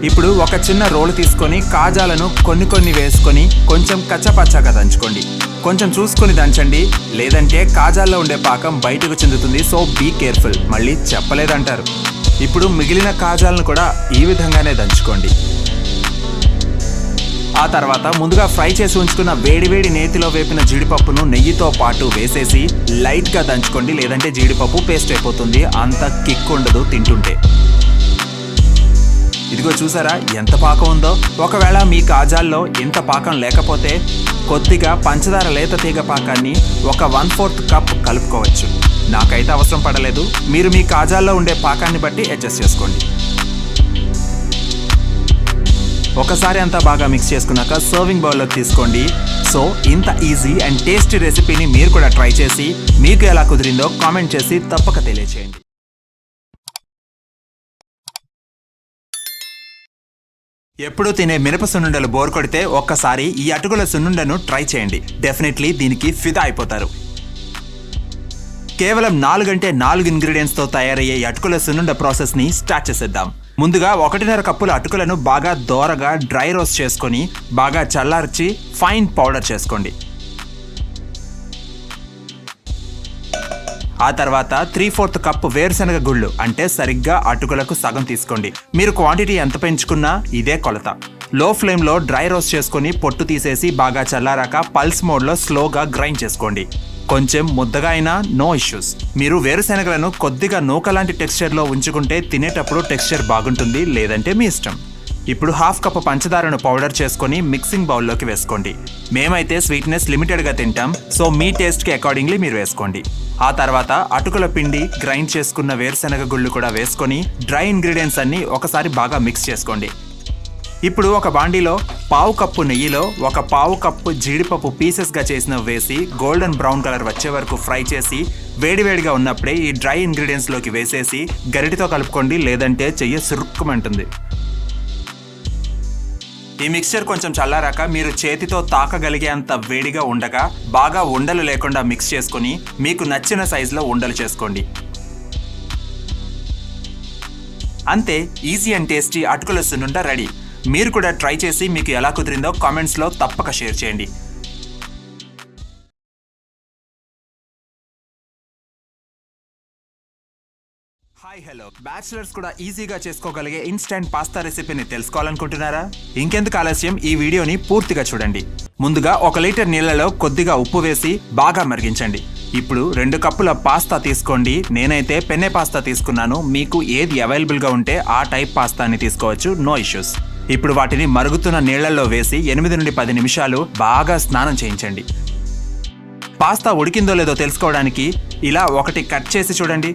ఇప్పుడు ఒక చిన్న రోలు తీసుకొని కాజాలను కొన్ని వేసుకొని కొంచెం కచ్చపచ్చగా దంచుకోండి. కొంచెం చూసుకొని దంచండి, లేదంటే కాజాల్లో ఉండే పాకం బయటకు చెందుతుంది. సో బీ కేర్ఫుల్, మళ్ళీ చెప్పలేదంటారు. ఇప్పుడు మిగిలిన కాజాలను కూడా ఈ విధంగానే దంచుకోండి. ఆ తర్వాత ముందుగా ఫ్రై చేసి ఉంచుకున్న వేడివేడి నేతిలో వేపిన జీడిపప్పును నెయ్యితో పాటు వేసేసి లైట్గా దంచుకోండి, లేదంటే జీడిపప్పు పేస్ట్ అయిపోతుంది. అంత కిక్ ఉండదు తింటుంటే. ఇదిగో చూసారా ఎంత పాకం ఉందో. ఒకవేళ మీ కాజాల్లో ఇంత పాకం లేకపోతే కొద్దిగా పంచదార లేత తీగ పాకాన్ని ఒక 1/4 కప్ కలుపుకోవచ్చు. నాకైతే అవసరం పడలేదు. మీరు మీ కాజాల్లో ఉండే పాకాన్ని బట్టి అడ్జస్ట్ చేసుకోండి. ఒకసారి అంతా బాగా మిక్స్ చేసుకున్నాక సర్వింగ్ బౌల్లోకి తీసుకోండి. సో ఇంత ఈజీ అండ్ టేస్టీ రెసిపీని మీరు కూడా ట్రై చేసి మీకు ఎలా కుదిరిందో కామెంట్ చేసి తప్పక తెలియచేయండి. ఎప్పుడు తినే మినప సున్నుండలు బోర్ కొడితే ఒక్కసారి ఈ అటుకుల సున్నుండను ట్రై చేయండి. డెఫినెట్లీ దీనికి ఫిదా అయిపోతారు. కేవలం 4 ఇంగ్రీడియంట్స్ తో తయారయ్యే అటుకుల సున్నుండ ప్రాసెస్ ని స్టార్ట్ చేసేద్దాం. ముందుగా 1.5 కప్పుల అటుకులను బాగా దోరగా డ్రై రోస్ట్ చేసుకొని బాగా చల్లార్చి ఫైన్ పౌడర్ చేసుకోండి. ఆ తర్వాత 3/4 కప్పు వేరుశనగ గుళ్ళు అంటే సరిగ్గా అటుకులకు సగం తీసుకోండి. మీరు క్వాంటిటీ ఎంత పెంచుకున్నా ఇదే కొలత. లో ఫ్లేమ్లో డ్రై రోస్ట్ చేసుకొని పొట్టు తీసేసి బాగా చల్లారాక పల్స్ మోడ్లో స్లోగా గ్రైండ్ చేసుకోండి. కొంచెం ముద్దగా అయినా నో ఇష్యూస్. మీరు వేరుశనగలను కొద్దిగా నూకలాంటి టెక్స్చర్లో ఉంచుకుంటే తినేటప్పుడు టెక్స్చర్ బాగుంటుంది, లేదంటే మీ ఇష్టం. ఇప్పుడు 1/2 కప్పు పంచదారను పౌడర్ చేసుకొని మిక్సింగ్ బౌల్లోకి వేసుకోండి. మేమైతే స్వీట్నెస్ లిమిటెడ్గా తింటాం, సో మీ టేస్ట్కి అకార్డింగ్లీ మీరు వేసుకోండి. ఆ తర్వాత అటుకుల పిండి, గ్రైండ్ చేసుకున్న వేరుశనగ గుళ్ళు కూడా వేసుకొని డ్రై ఇంగ్రీడియంట్స్ అన్ని ఒకసారి బాగా మిక్స్ చేసుకోండి. ఇప్పుడు ఒక బాండీలో 1/2 కప్పు నెయ్యిలో 1/2 కప్పు జీడిపప్పు పీసెస్గా చేసిన వేసి గోల్డెన్ బ్రౌన్ కలర్ వచ్చే వరకు ఫ్రై చేసి వేడివేడిగా ఉన్నప్పుడే ఈ డ్రై ఇంగ్రీడియంట్స్లోకి వేసేసి గరిటితో కలుపుకోండి, లేదంటే చెయ్యి సురుక్కుమంటుంది. ఈ మిక్స్చర్ కొంచెం చల్లారాక మీరు చేతితో తాకగలిగేంత వేడిగా ఉండగా బాగా ఉండలు లేకుండా మిక్స్ చేసుకుని మీకు నచ్చిన సైజులో ఉండలు చేసుకోండి. అంతే, ఈజీ అండ్ టేస్టీ అటుకుల సున్నుండ రెడీ. మీరు కూడా ట్రై చేసి మీకు ఎలా కుదిరిందో కామెంట్స్లో తప్పక షేర్ చేయండి. హాయ్ హలో, బ్యాచిలర్స్ కూడా ఈజీగా చేసుకోగలిగే ఇన్స్టెంట్ పాస్తా రెసిపీని తెలుసుకోవాలనుకుంటున్నారా? ఇంకెందుకు ఆలస్యం, ఈ వీడియోని పూర్తిగా చూడండి. ముందుగా 1 లీటర్ నీళ్లలో కొద్దిగా ఉప్పు వేసి బాగా మరిగించండి. ఇప్పుడు 2 కప్పుల పాస్తా తీసుకోండి. నేనైతే పెన్నె పాస్తా తీసుకున్నాను. మీకు ఏది అవైలబుల్గా ఉంటే ఆ టైప్ పాస్తాని తీసుకోవచ్చు, నో ఇష్యూస్. ఇప్పుడు వాటిని మరుగుతున్న నీళ్లలో వేసి 8 నుండి 10 నిమిషాలు బాగా స్నానం చేయించండి. పాస్తా ఉడికిందో లేదో తెలుసుకోవడానికి ఇలా ఒకటి కట్ చేసి చూడండి.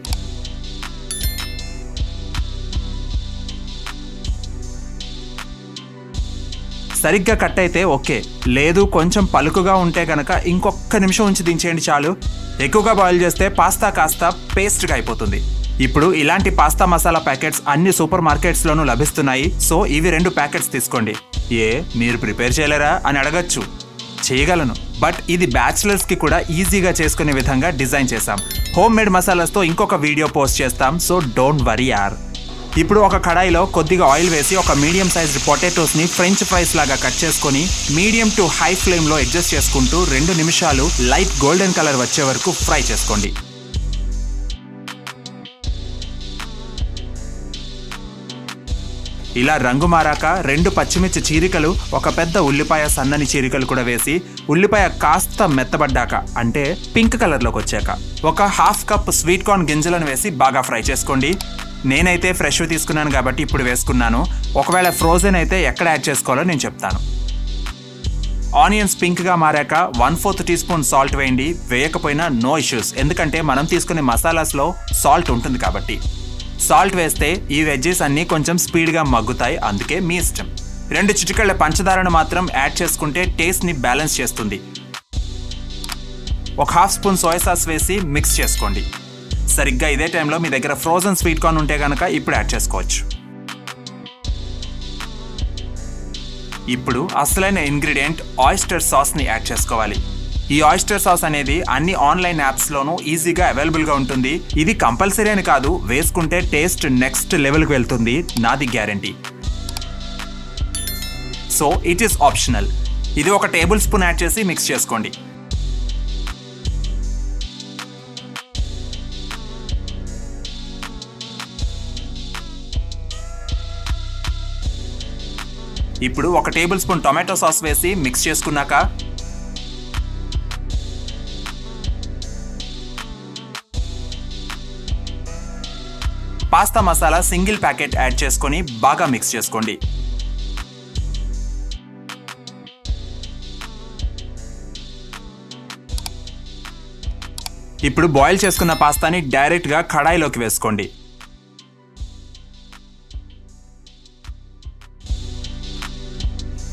సరిగ్గా కట్ అయితే ఓకే, లేదు కొంచెం పలుకుగా ఉంటే కనుక ఇంకొక నిమిషం ఉంచి దించేయండి చాలు. ఎక్కువగా బాయిల్ చేస్తే పాస్తా కాస్త పేస్ట్గా అయిపోతుంది. ఇప్పుడు ఇలాంటి పాస్తా మసాలా ప్యాకెట్స్ అన్ని సూపర్ మార్కెట్స్లోనూ లభిస్తున్నాయి. సో ఇవి 2 ప్యాకెట్స్ తీసుకోండి. మీరు ప్రిపేర్ చేయలేరా అని అడగచ్చు. చేయగలను, బట్ ఇది బ్యాచిలర్స్కి కూడా ఈజీగా చేసుకునే విధంగా డిజైన్ చేశాం. హోమ్ మేడ్ మసాలాస్తో ఇంకొక వీడియో పోస్ట్ చేస్తాం, సో డోంట్ వరీ యార్. ఇప్పుడు ఒక కడాయిలో కొద్దిగా ఆయిల్ వేసి ఒక మీడియం సైజ్డ్ పొటాటోస్ని ఫ్రెంచ్ ఫ్రైస్ లాగా కట్ చేసుకొని మీడియం టు హై ఫ్లేమ్లో అడ్జస్ట్ చేసుకుంటూ 2 నిమిషాలు లైట్ గోల్డెన్ కలర్ వచ్చే వరకు ఫ్రై చేసుకోండి. ఇలా రంగు మారాక 2 పచ్చిమిర్చి చీరికలు, ఒక పెద్ద ఉల్లిపాయ సన్నని చీరికలు కూడా వేసి ఉల్లిపాయ కాస్త మెత్తబడ్డాక అంటే పింక్ కలర్లోకి వచ్చాక 1/2 కప్ స్వీట్ కార్న్ గింజలను వేసి బాగా ఫ్రై చేసుకోండి. నేనైతే ఫ్రెష్ తీసుకున్నాను కాబట్టి ఇప్పుడు వేసుకున్నాను. ఒకవేళ ఫ్రోజన్ అయితే ఎక్కడ యాడ్ చేసుకోవాలో నేను చెప్తాను. ఆనియన్స్ పింక్గా మారాక 1/4 టీ స్పూన్ సాల్ట్ వేయండి. వేయకపోయినా నో ఇష్యూస్, ఎందుకంటే మనం తీసుకునే మసాలాస్లో సాల్ట్ ఉంటుంది కాబట్టి. సాల్ట్ వేస్తే ఈ వెజ్జెస్ అన్నీ కొంచెం స్పీడ్గా మగ్గుతాయి, అందుకే మీ ఇష్టం. 2 చిటికెళ్ళ పంచదారను మాత్రం యాడ్ చేసుకుంటే టేస్ట్ని బ్యాలెన్స్ చేస్తుంది. 1/2 స్పూన్ సోయా సాస్ వేసి మిక్స్ చేసుకోండి. సరిగ్గా ఇదే టైంలో మీ దగ్గర ఫ్రోజన్ స్వీట్ కార్న్ ఉంటే కనుక ఇప్పుడు యాడ్ చేసుకోవచ్చు. ఇప్పుడు అసలైన ఇంగ్రీడియంట్ ఆయిస్టర్ సాస్ని యాడ్ చేసుకోవాలి. ఈ ఆయిస్టర్ సాస్ అనేది అన్ని ఆన్లైన్ యాప్స్లోనూ ఈజీగా అవైలబుల్గా ఉంటుంది. ఇది కంపల్సరీ అని కాదు, వేసుకుంటే టేస్ట్ నెక్స్ట్ లెవెల్కి వెళ్తుంది, నాది guarantee. So it is optional. ఇది 1 టేబుల్ స్పూన్ యాడ్ చేసి మిక్స్ చేసుకోండి. ఇప్పుడు 1 టేబుల్ స్పూన్ టొమాటో సాస్ వేసి మిక్స్ చేసుకున్నాక pasta masala single packet add చేసుకొని బాగా మిక్స్ చేసుకోండి. ఇప్పుడు బాయిల్ చేసుకున్న పాస్తాని డైరెక్ట్గా కడాయిలోకి వేసుకోండి.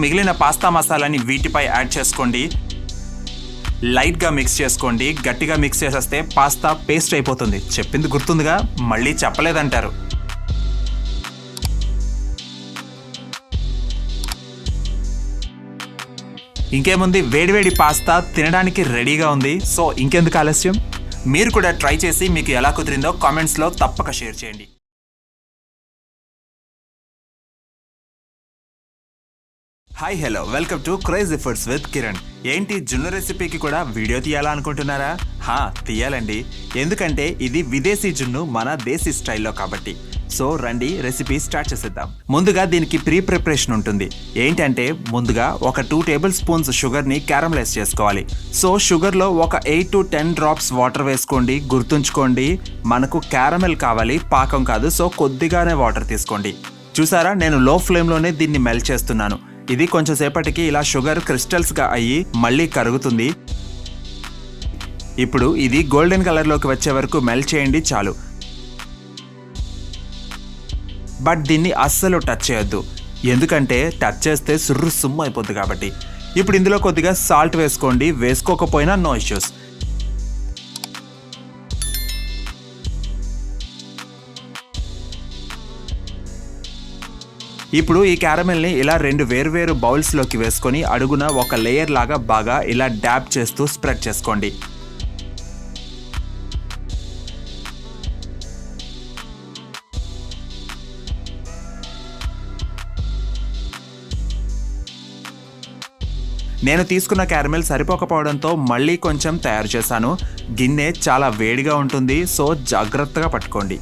మిగిలిన పాస్తా మసాలాని వీటిపై యాడ్ చేసుకోండి. లైట్గా మిక్స్ చేసుకోండి. గట్టిగా మిక్స్ చేసేస్తే పాస్తా పేస్ట్ అయిపోతుంది. చెప్పింది గుర్తుందిగా, మళ్ళీ చెప్పలేదంటారు. ఇంకేముంది, వేడివేడి పాస్తా తినడానికి రెడీగా ఉంది. సో ఇంకెందుకు ఆలస్యం, మీరు కూడా ట్రై చేసి మీకు ఎలా కుదిరిందో కామెంట్స్లో తప్పక షేర్ చేయండి. Hi hello, welcome to crazy foods with Kiran. ఏంటి, జున్ను రెసిపీకి కూడా వీడియో తీయాలా అనుకుంటున్నారా? తీయాలండి, ఎందుకంటే ఇది విదేశీ జున్ను మన దేశీ స్టైల్లో కాబట్టి. సో రండి రెసిపీ స్టార్ట్ చేసేద్దాం. ముందుగా దీనికి ప్రీ ప్రిపరేషన్ ఉంటుంది. ఏంటంటే ముందుగా ఒక 2 టేబుల్ స్పూన్స్ షుగర్ని క్యారమలైజ్ చేసుకోవాలి. సో షుగర్లో ఒక 8 to 10 డ్రాప్స్ వాటర్ వేసుకోండి. గుర్తుంచుకోండి, మనకు క్యారమెల్ కావాలి, పాకం కాదు. సో కొద్దిగానే వాటర్ తీసుకోండి. చూసారా, నేను లో ఫ్లేమ్లోనే దీన్ని మెల్ట్ చేస్తున్నాను. ఇది కొంచెం సేపటికి ఇలా షుగర్ క్రిస్టల్స్గా అయ్యి మళ్ళీ కరుగుతుంది. ఇప్పుడు ఇది గోల్డెన్ కలర్లోకి వచ్చే వరకు మెల్ట్ చేయండి, చాలు. బట్ దీన్ని అస్సలు టచ్ చేయొద్దు, ఎందుకంటే టచ్ చేస్తే సుర్రు సుమ్ము అయిపోద్ది కాబట్టి. ఇప్పుడు ఇందులో కొద్దిగా సాల్ట్ వేసుకోండి, వేసుకోకపోయినా నో ఇష్యూస్. ఇప్పుడు ఈ క్యారమెల్ని ఇలా 2 వేర్వేరు బౌల్స్లోకి వేసుకొని అడుగున ఒక లేయర్ లాగా బాగా ఇలా డ్యాబ్ చేస్తూ స్ప్రెడ్ చేసుకోండి. నేను తీసుకున్న క్యారమెల్ సరిపోకపోవడంతో మళ్ళీ కొంచెం తయారు చేశాను. గిన్నె చాలా వేడిగా ఉంటుంది, సో జాగ్రత్తగా పట్టుకోండి.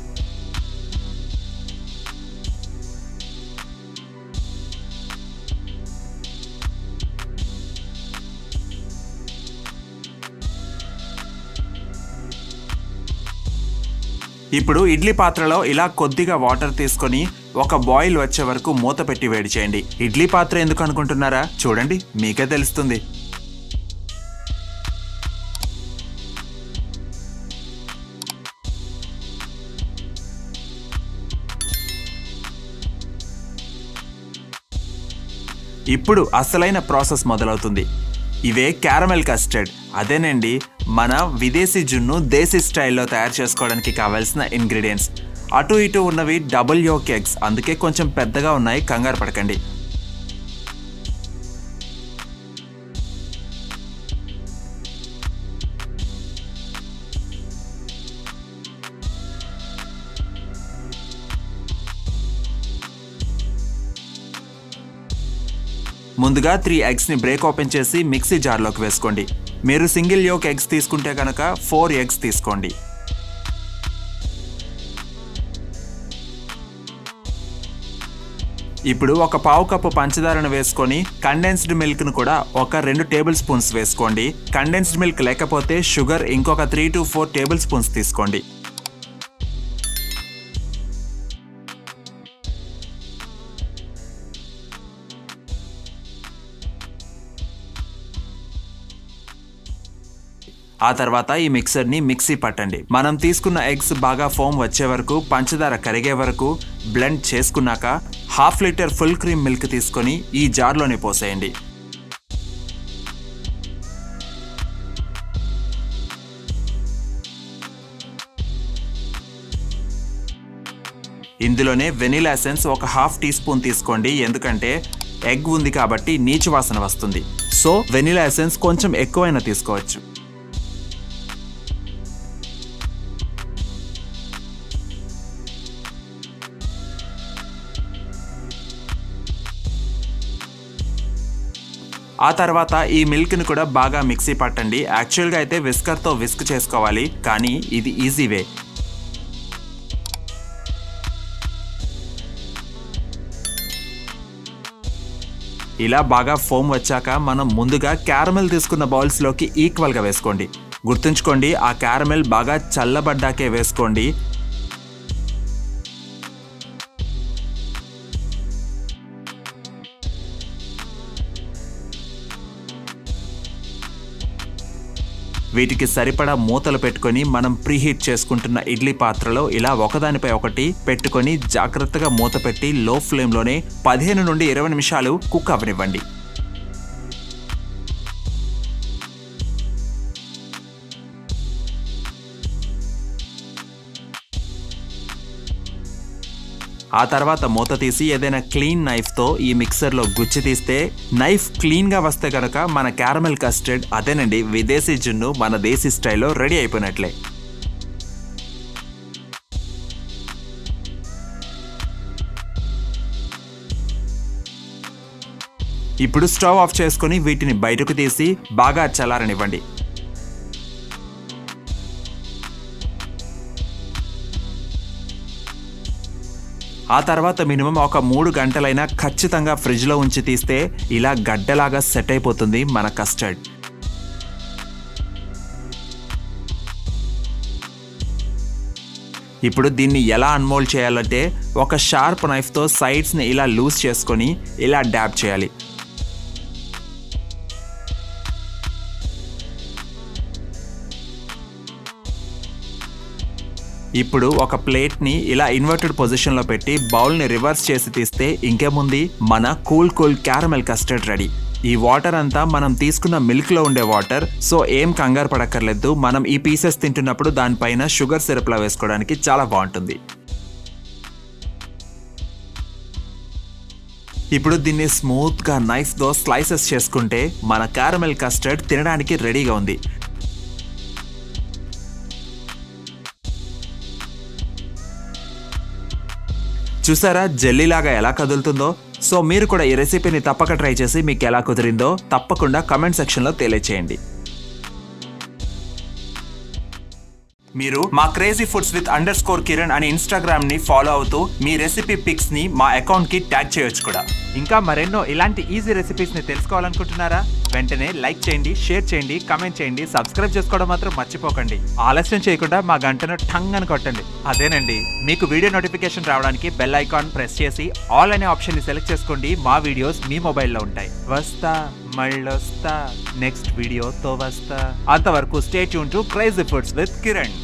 ఇప్పుడు ఇడ్లీ పాత్రలో ఇలా కొద్దిగా వాటర్ తీసుకొని ఒక బాయిల్ వచ్చే వరకు మూత పెట్టి వేడి చేయండి. ఇడ్లీ పాత్ర ఎందుకు అనుకుంటున్నారా? చూడండి, మీకే తెలుస్తుంది. ఇప్పుడు అసలైన ప్రాసెస్ మొదలవుతుంది. ఇవే క్యారమెల్ కస్టర్డ్. అదేనండి మన విదేశీ జున్ను దేశీ స్టైల్లో తయారు చేసుకోవడానికి కావాల్సిన ఇంగ్రీడియంట్స్. అటు ఇటు ఉన్నవి డబుల్ యోక్ ఎగ్స్, అందుకే కొంచెం పెద్దగా ఉన్నాయి, కంగారు పడకండి. ముందుగా 3 ఎగ్స్ని బ్రేక్ ఓపెన్ చేసి మిక్సీ జార్లోకి వేసుకోండి. మీరు సింగిల్ యోక్ ఎగ్స్ తీసుకుంటే కనుక 4 ఎగ్స్ తీసుకోండి. ఇప్పుడు ఒక పావు కప్పు పంచదారను వేసుకొని కండెన్స్డ్ మిల్క్ను కూడా ఒక 2 టేబుల్ స్పూన్స్ వేసుకోండి. కండెన్స్డ్ మిల్క్ లేకపోతే షుగర్ ఇంకొక 3 to 4 టేబుల్ స్పూన్స్ తీసుకోండి. ఆ తర్వాత ఈ మిక్సర్ని మిక్సీ పట్టండి. మనం తీసుకున్న ఎగ్స్ బాగా ఫోమ్ వచ్చే వరకు, పంచదార కరిగే వరకు బ్లెండ్ చేసుకున్నాక 1/2 లీటర్ ఫుల్ క్రీమ్ మిల్క్ తీసుకొని ఈ జార్లోనే పోసేయండి. ఇందులోనే వెనిలా ఎసెన్స్ ఒక 1/2 టీ స్పూన్ తీసుకోండి, ఎందుకంటే ఎగ్ ఉంది కాబట్టి నీచు వాసన వస్తుంది. సో వెనిలా ఎసెన్స్ కొంచెం ఎక్కువైనా తీసుకోవచ్చు. ఆ తర్వాత ఈ మిల్క్ని కూడా బాగా మిక్సీ పట్టండి. యాక్చువల్గా అయితే విస్కర్తో విస్క్ చేసుకోవాలి, కానీ ఇది ఈజీ వే. ఇలా బాగా ఫోమ్ వచ్చాక మనం ముందుగా క్యారమెల్ తీసుకున్న బౌల్స్లోకి ఈక్వల్గా వేసుకోండి. గుర్తుంచుకోండి, ఆ క్యారమెల్ బాగా చల్లబడ్డాకే వేసుకోండి. వీటికి సరిపడా మూతలు పెట్టుకొని మనం ప్రీహీట్ చేసుకుంటున్న ఇడ్లీ పాత్రలో ఇలా ఒకదానిపై ఒకటి పెట్టుకొని జాగ్రత్తగా మూత పెట్టి లో ఫ్లేమ్లోనే 15 నుండి 20 నిమిషాలు కుక్ అవనివ్వండి. ఆ తర్వాత మూత తీసి ఏదైనా క్లీన్ నైఫ్తో ఈ మిక్సర్లో గుచ్చి తీస్తే నైఫ్ క్లీన్గా వస్తే కనుక మన క్యారమెల్ కస్టర్డ్, అదేనండి విదేశీ జున్ను, మన దేశీ స్టైల్లో రెడీ అయిపోయినట్లే. ఇప్పుడు స్టవ్ ఆఫ్ చేసుకొని వీటిని బయటకు తీసి బాగా చల్లారనివ్వండి. ఆ తర్వాత మినిమం ఒక 3 గంటలైనా ఖచ్చితంగా ఫ్రిడ్జ్లో ఉంచి తీస్తే ఇలా గడ్డలాగా సెట్ అయిపోతుంది మన కస్టర్డ్. ఇప్పుడు దీన్ని ఎలా అన్మోల్డ్ చేయాలంటే ఒక షార్ప్ నైఫ్తో సైడ్స్ని ఇలా లూజ్ చేసుకొని ఇలా డ్యాబ్ చేయాలి. ఇప్పుడు ఒక ప్లేట్ని ఇలా ఇన్వర్టెడ్ పొజిషన్లో పెట్టి బౌల్ని రివర్స్ చేసి తీస్తే ఇంకేముంది, మన కూల్ క్యారమెల్ కస్టర్డ్ రెడీ. ఈ వాటర్ అంతా మనం తీసుకున్న మిల్క్లో ఉండే వాటర్, సో ఏం కంగారు పడక్కర్లేదు. మనం ఈ పీసెస్ తింటున్నప్పుడు దానిపైన షుగర్ సిరప్లా వేసుకోవడానికి చాలా బాగుంటుంది. ఇప్పుడు దీన్ని స్మూత్గా నైఫ్తో స్లైసెస్ చేసుకుంటే మన క్యారమెల్ కస్టర్డ్ తినడానికి రెడీగా ఉంది. చూసారా జెల్లీలాగా ఎలా కదులుతుందో? సో మీరు కూడా ఈ రెసిపీని తప్పక ట్రై చేసి మీకు ఎలా కుదిరిందో తప్పకుండా కామెంట్ సెక్షన్లో తెలియచేయండి. మీరు మా క్రేజీ ఫుడ్స్ విత్ _కిరణ్ అనే ఇన్స్టాగ్రామ్ని ఫాలో అవుతూ మీ రెసిపీ పిక్స్ని మా అకౌంట్కి ట్యాగ్ చేయొచ్చు కూడా. ఇంకా మరెన్నో ఇలాంటి ఈజీ రెసిపీస్ని తెలుసుకోవాలనుకుంటున్నారా? వెంటనే లైక్ చేయండి, షేర్ చేయండి, కామెంట్ చేయండి, సబ్స్క్రైబ్ చేసుకోవడం మాత్రం మర్చిపోకండి. ఆలస్యం చేయకుండా మా గంటను ఠంగ్ అని కొట్టండి. అదేనండి, మీకు వీడియో నోటిఫికేషన్ రావడానికి బెల్ ఐకాన్ ప్రెస్ చేసి ఆల్ అనే ఆప్షన్ని సెలెక్ట్ చేసుకోండి. మా వీడియోస్ మీ మొబైల్లో ఉంటాయి. వస్తా మళ్ళొస్తా, నెక్స్ట్ వీడియోతో వస్తా. అంతవరకు stay tune to crazy foods with Kiran.